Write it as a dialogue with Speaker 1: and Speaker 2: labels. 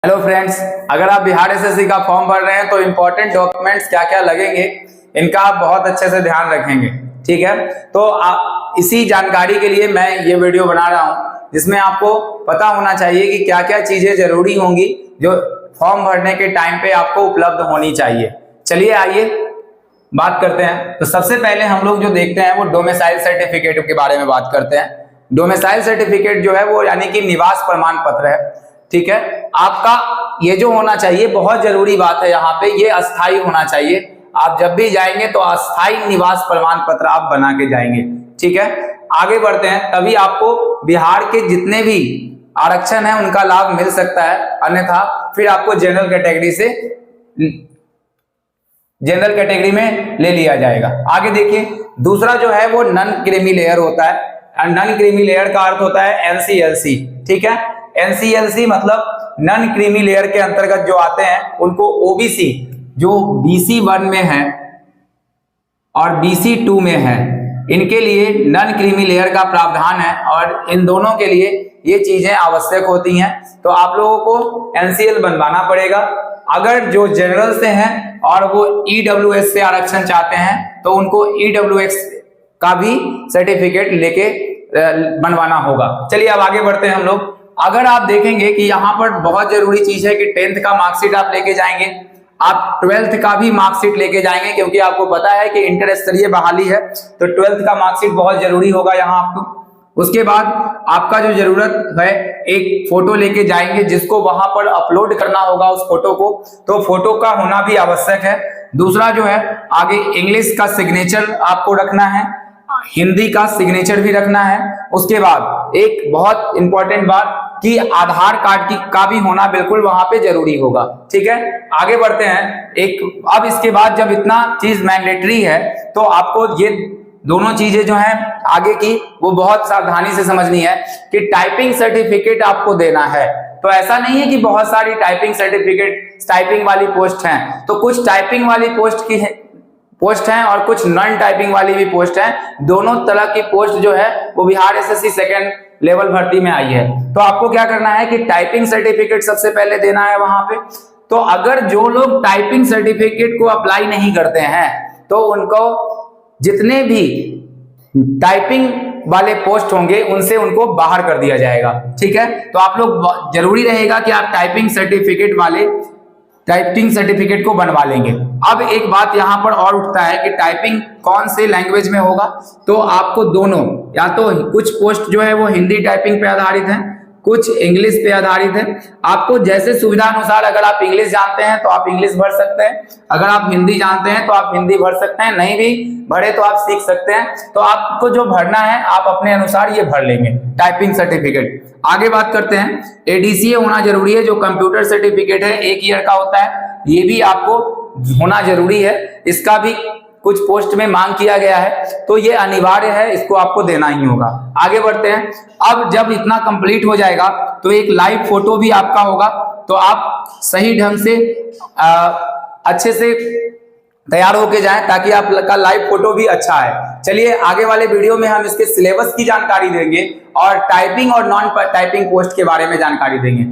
Speaker 1: Hello friends, अगर आप Bihar SSC का फॉर्म भर रहे हैं तो इम्पोर्टेंट डॉक्यूमेंट्स क्या क्या लगेंगे इनका आप बहुत अच्छे से ध्यान रखेंगे। ठीक है, तो इसी जानकारी के लिए मैं ये वीडियो बना रहा हूँ जिसमें आपको पता होना चाहिए कि क्या क्या चीजें जरूरी होंगी जो फॉर्म भरने के टाइम पे आपको उपलब्ध होनी चाहिए। चलिए आइए बात करते हैं। तो सबसे पहले हम लोग जो देखते हैं वो डोमिसाइल सर्टिफिकेट के बारे में बात करते हैं। डोमिसाइल सर्टिफिकेट जो है वो यानी कि निवास प्रमाण पत्र है। ठीक है, आपका ये जो होना चाहिए बहुत जरूरी बात है यहाँ पे, ये अस्थाई होना चाहिए। आप जब भी जाएंगे तो अस्थाई निवास प्रमाण पत्र आप बना के जाएंगे। ठीक है, आगे बढ़ते हैं। तभी आपको बिहार के जितने भी आरक्षण है उनका लाभ मिल सकता है, अन्यथा फिर आपको जनरल कैटेगरी में ले लिया जाएगा। आगे देखिए, दूसरा जो है वो नॉन क्रीमी लेयर होता है। नॉन क्रीमी लेयर का अर्थ होता है एनसीएलसी। ठीक है, एनसीएलसी मतलब नॉन क्रीमी लेयर के अंतर्गत जो आते हैं उनको ओबीसी, जो बीसी 1 में है और बीसी 2 में है, इनके लिए नॉन क्रीमी लेयर का प्रावधान है और इन दोनों के लिए ये चीजें आवश्यक होती हैं। तो आप लोगों को एनसीएल बनवाना पड़ेगा। अगर जो जनरल से हैं और वो ईडब्ल्यूएस से आरक्षण चाहते हैं तो उनको ईडब्ल्यूएस का भी सर्टिफिकेट लेके बनवाना होगा। चलिए अब आगे बढ़ते हैं हम लोग। अगर आप देखेंगे कि यहाँ पर बहुत जरूरी चीज है कि 10th का मार्कशीट आप लेके जाएंगे, आप 12th का भी मार्कशीट लेके जाएंगे, क्योंकि आपको पता है कि इंटर स्तरीय बहाली है तो 12th का मार्कशीट बहुत जरूरी होगा यहाँ आपको। उसके बाद आपका जो जरूरत है एक फोटो लेके जाएंगे जिसको वहां पर अपलोड करना होगा उस फोटो को, तो फोटो का होना भी आवश्यक है। दूसरा जो है आगे इंग्लिश का सिग्नेचर आपको रखना है, हिंदी का सिग्नेचर भी रखना है। उसके बाद एक बहुत इंपॉर्टेंट बात कि आधार कार्ड का भी होना बिल्कुल वहां पे जरूरी होगा। ठीक है, आगे बढ़ते हैं। अब इसके बाद जब इतना चीज मैंडेटरी है तो आपको ये दोनों चीजें जो हैं आगे की वो बहुत सावधानी से समझनी है कि टाइपिंग सर्टिफिकेट आपको देना है। तो ऐसा नहीं है कि बहुत सारी टाइपिंग सर्टिफिकेट टाइपिंग वाली पोस्ट हैं, तो कुछ टाइपिंग वाली पोस्ट हैं और कुछ नॉन टाइपिंग वाली भी पोस्ट हैं। दोनों तरह की पोस्ट जो है वो बिहार एसएससी सेकंड लेवल भर्ती में आई है। तो आपको क्या करना है कि टाइपिंग सर्टिफिकेट सबसे पहले देना है वहां पे। तो अगर जो लोग टाइपिंग सर्टिफिकेट को अप्लाई नहीं करते हैं तो उनको जितने भी टाइपिंग वाले पोस्ट होंगे उनसे उनको बाहर कर दिया जाएगा। ठीक है, तो आप लोग जरूरी रहेगा कि आप टाइपिंग सर्टिफिकेट को बनवा लेंगे। अब एक बात यहां पर और उठता है कि टाइपिंग कौन से लैंग्वेज में होगा, तो आपको दोनों, या तो कुछ पोस्ट जो है वो हिंदी टाइपिंग पे आधारित है, कुछ इंग्लिश पे आधारित है। आपको जैसे सुविधा अनुसार, अगर आप इंग्लिश जानते हैं तो आप इंग्लिश भर सकते हैं, अगर आप हिंदी जानते हैं तो आप हिंदी भर सकते हैं, नहीं भी भरे तो आप सीख सकते हैं। तो आपको जो भरना है आप अपने अनुसार ये भर लेंगे टाइपिंग सर्टिफिकेट। आगे बात करते हैं, एडीसीए होना जरूरी है, जो कंप्यूटर सर्टिफिकेट है 1 ईयर का होता है, ये भी आपको होना जरूरी है। इसका भी कुछ पोस्ट में मांग किया गया है तो ये अनिवार्य है, इसको आपको देना ही होगा। आगे बढ़ते हैं। अब जब इतना कंप्लीट हो जाएगा तो एक लाइव फोटो भी आपका होगा, तो आप सही ढंग से अच्छे से तैयार होके जाएं ताकि आपका लाइव फोटो भी अच्छा है। चलिए आगे वाले वीडियो में हम इसके सिलेबस की जानकारी देंगे और टाइपिंग और नॉन टाइपिंग पोस्ट के बारे में जानकारी देंगे।